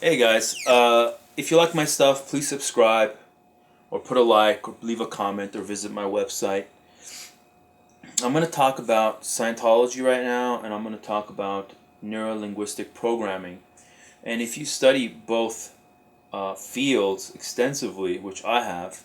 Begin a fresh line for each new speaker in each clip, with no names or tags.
Hey guys, if you like my stuff, please subscribe or put a like or leave a comment or visit my website. I'm going to talk about Scientology right now, and I'm going to talk about neuro-linguistic programming. And if you study both fields extensively, which I have,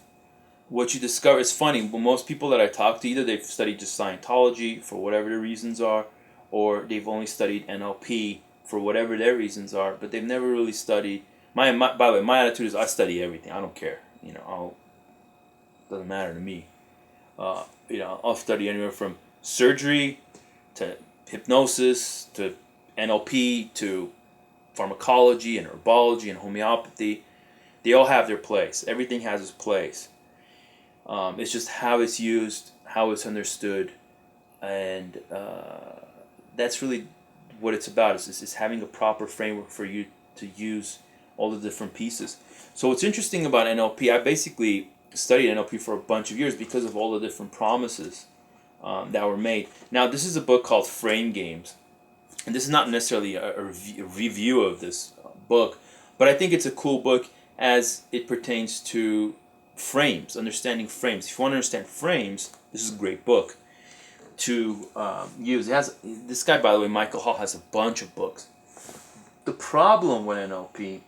what you discover is funny. But most people that I talk to, either they've studied just Scientology for whatever the reasons are, or they've only studied NLP for whatever their reasons are, but they've never really studied. By the way, my attitude is I study everything. I don't care. Doesn't matter to me. I'll study anywhere from surgery to hypnosis to NLP to pharmacology and herbology and homeopathy. They all have their place. Everything has its place. It's just how it's used, how it's understood, and that's really what it's about. Is having a proper framework for you to use all the different pieces. So what's interesting about NLP, I basically studied NLP for a bunch of years because of all the different promises that were made. Now, this is a book called Frame Games, and this is not necessarily a review of this book, but I think it's a cool book as it pertains to frames, understanding frames. If you want to understand frames, this is a great book to use. It has this guy, by the way, Michael Hall, has a bunch of books. The problem with NLP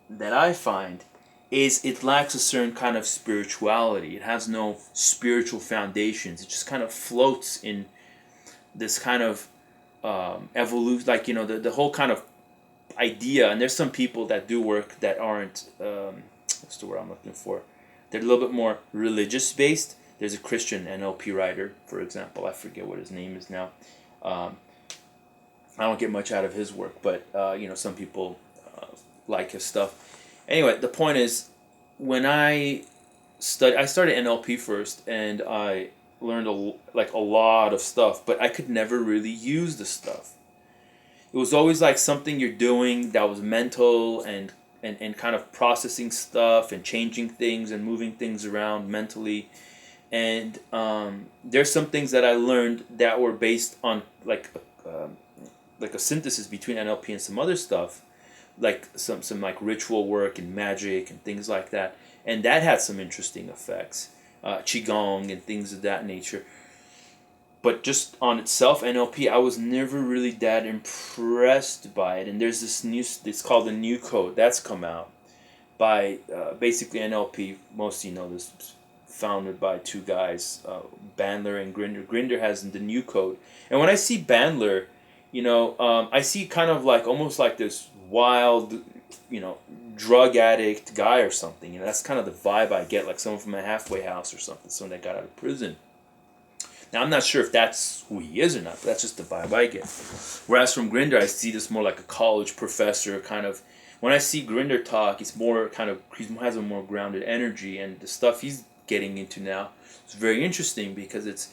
that I find is it lacks a certain kind of spirituality. It has no spiritual foundations. It just kind of floats in this kind of evolution, like the whole kind of idea. And there's some people that do work that aren't what's the word I'm looking for? They're a little bit more religious based. There's a Christian NLP writer, for example. I forget what his name is now. I don't get much out of his work, but some people like his stuff. Anyway, the point is, when I started NLP first, and I learned a lot of stuff, but I could never really use the stuff. It was always like something you're doing that was mental and kind of processing stuff and changing things and moving things around mentally. And there's some things that I learned that were based on like a synthesis between NLP and some other stuff, like some like ritual work and magic and things like that, and that had some interesting effects, qigong and things of that nature. But just on itself, NLP, I was never really that impressed by it. And there's it's called the New Code that's come out by basically NLP. Most of you know this, founded by two guys, Bandler and Grinder. Grinder has the New Code, and when I see Bandler, I see kind of like almost like this wild, drug addict guy or something. That's kind of the vibe I get, like someone from a halfway house or something, someone that got out of prison. Now, I'm not sure if that's who he is or not, but that's just the vibe I get. Whereas from Grinder, I see this more like a college professor kind of. When I see Grinder talk, it's more kind of, he has a more grounded energy, and the stuff he's getting into now is very interesting because it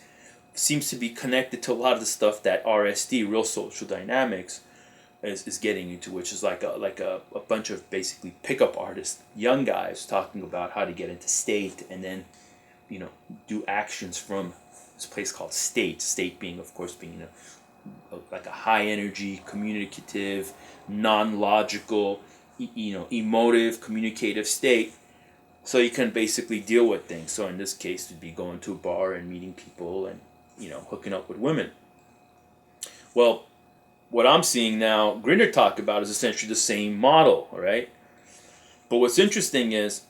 seems to be connected to a lot of the stuff that RSD, Real Social Dynamics, is getting into, which is like a bunch of basically pickup artists, young guys talking about how to get into state and then, do actions from this place called state. State being, of course, being like a high energy, communicative, non-logical, emotive, communicative state. So you can basically deal with things. So in this case, it'd be going to a bar and meeting people and hooking up with women. Well, what I'm seeing now, Grinder talk about is essentially the same model, right? But what's interesting is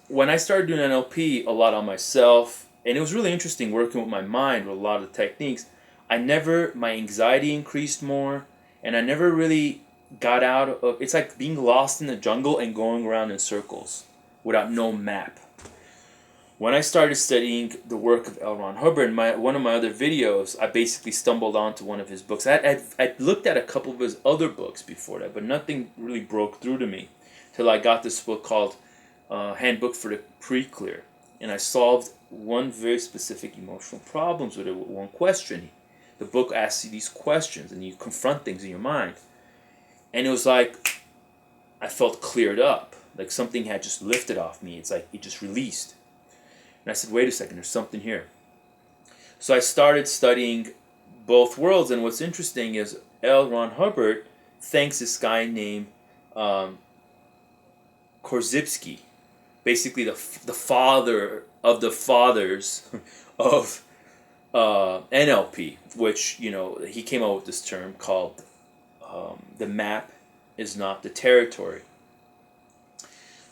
when I started doing NLP a lot on myself, and it was really interesting working with my mind with a lot of the techniques, my anxiety increased more, and I never really got out of, it's like being lost in the jungle and going around in circles without no map. When I started studying the work of L. Ron Hubbard, one of my other videos, I basically stumbled onto one of his books. I'd looked at a couple of his other books before that, but nothing really broke through to me till I got this book called Handbook for the Pre-Clear. And I solved one very specific emotional problems with it with one question. The book asks you these questions, and you confront things in your mind. And it was like I felt cleared up, like something had just lifted off me. It's like it just released. And I said, wait a second, there's something here. So I started studying both worlds, and what's interesting is L. Ron Hubbard thanks this guy named Korzybski, basically the father of the fathers of NLP, which, you know, he came out with this term called the map is not the territory.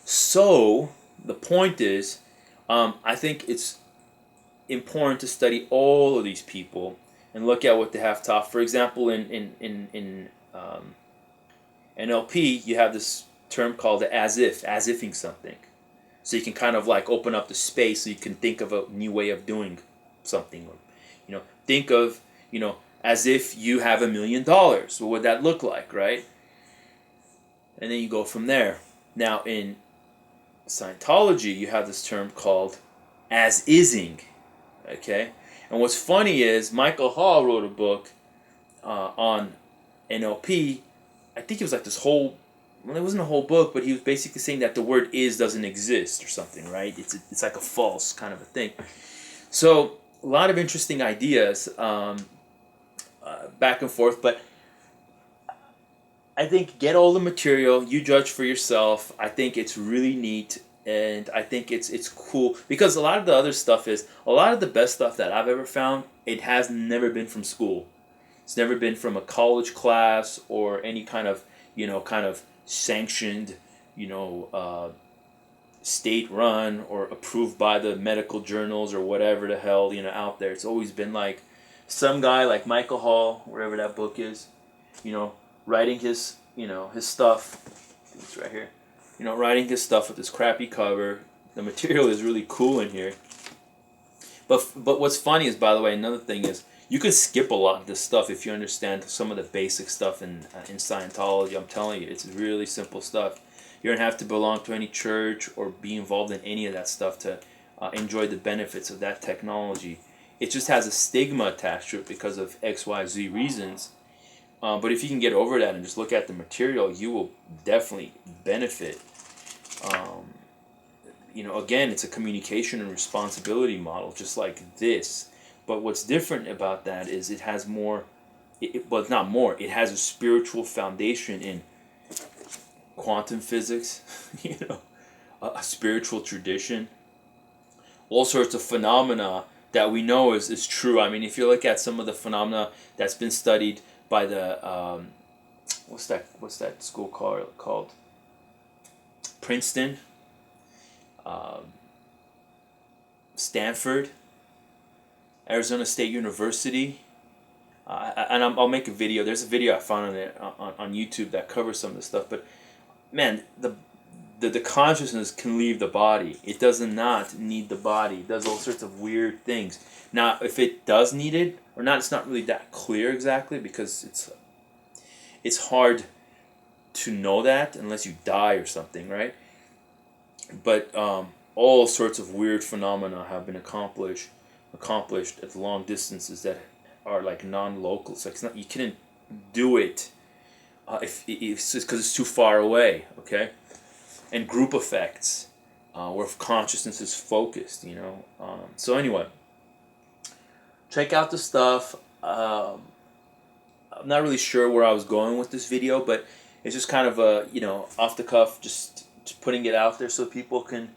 So the point is, I think it's important to study all of these people and look at what they have to offer. For example, in NLP, you have this term called the as-ifing something. So you can kind of like open up the space so you can think of a new way of doing something. Or, you know, think of, you know, as if you have $1 million. What would that look like, right? And then you go from there. Now in Scientology, you have this term called as-ising. Okay? And what's funny is Michael Hall wrote a book on NLP. I think it was like this whole, well, it wasn't a whole book, but he was basically saying that the word is doesn't exist or something, right? It's like a false kind of a thing. So a lot of interesting ideas back and forth, but I think get all the material, you judge for yourself. I think it's really neat, and I think it's cool because a lot of the other stuff is, a lot of the best stuff that I've ever found, it has never been from school. It's never been from a college class or any kind of, you know, kind of sanctioned, you know, state run or approved by the medical journals or whatever the hell, you know, out there. It's always been like some guy like Michael Hall, wherever that book is, you know, writing his, you know, his stuff. It's right here. You know, writing his stuff with this crappy cover. The material is really cool in here. But what's funny is, by the way, another thing is, you can skip a lot of this stuff if you understand some of the basic stuff in Scientology. I'm telling you, it's really simple stuff. You don't have to belong to any church or be involved in any of that stuff to enjoy the benefits of that technology. It just has a stigma attached to it because of XYZ reasons. But if you can get over that and just look at the material, you will definitely benefit. You know, again, it's a communication and responsibility model, just like this. But what's different about that is it has more, but not more, it has a spiritual foundation in quantum physics, you know, a spiritual tradition, all sorts of phenomena that we know is true. I mean, if you look at some of the phenomena that's been studied by the, what's that school called? Princeton, Stanford, Arizona State University, and I'll make a video. There's a video I found on it on YouTube that covers some of this stuff. But man, the consciousness can leave the body. It does not need the body. It does all sorts of weird things. Now, if it does need it or not, it's not really that clear exactly because it's hard to know that unless you die or something, right? But all sorts of weird phenomena have been accomplished at long distances that are like non-local. So it's not, you couldn't do it if it's just because it's too far away, okay? And group effects, where consciousness is focused, you know. So anyway, check out the stuff. I'm not really sure where I was going with this video, but it's just kind of a, you know, off the cuff, just putting it out there so people can,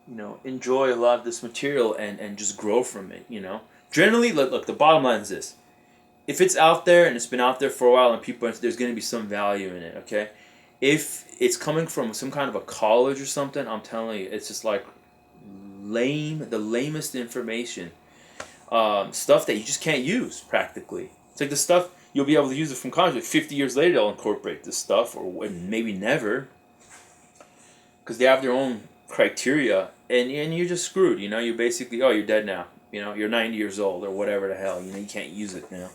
you know, enjoy a lot of this material and just grow from it, you know. Generally, look, the bottom line is this. If it's out there and it's been out there for a while and people, there's going to be some value in it, okay? If it's coming from some kind of a college or something, I'm telling you, it's just like the lamest information. Stuff that you just can't use, practically. It's like the stuff, you'll be able to use it from college. 50 years later, they'll incorporate this stuff, or maybe never. Because they have their own criteria, and you're just screwed, you know. You're basically, oh, you're dead now, you know, you're 90 years old or whatever the hell, you know, you can't use it now.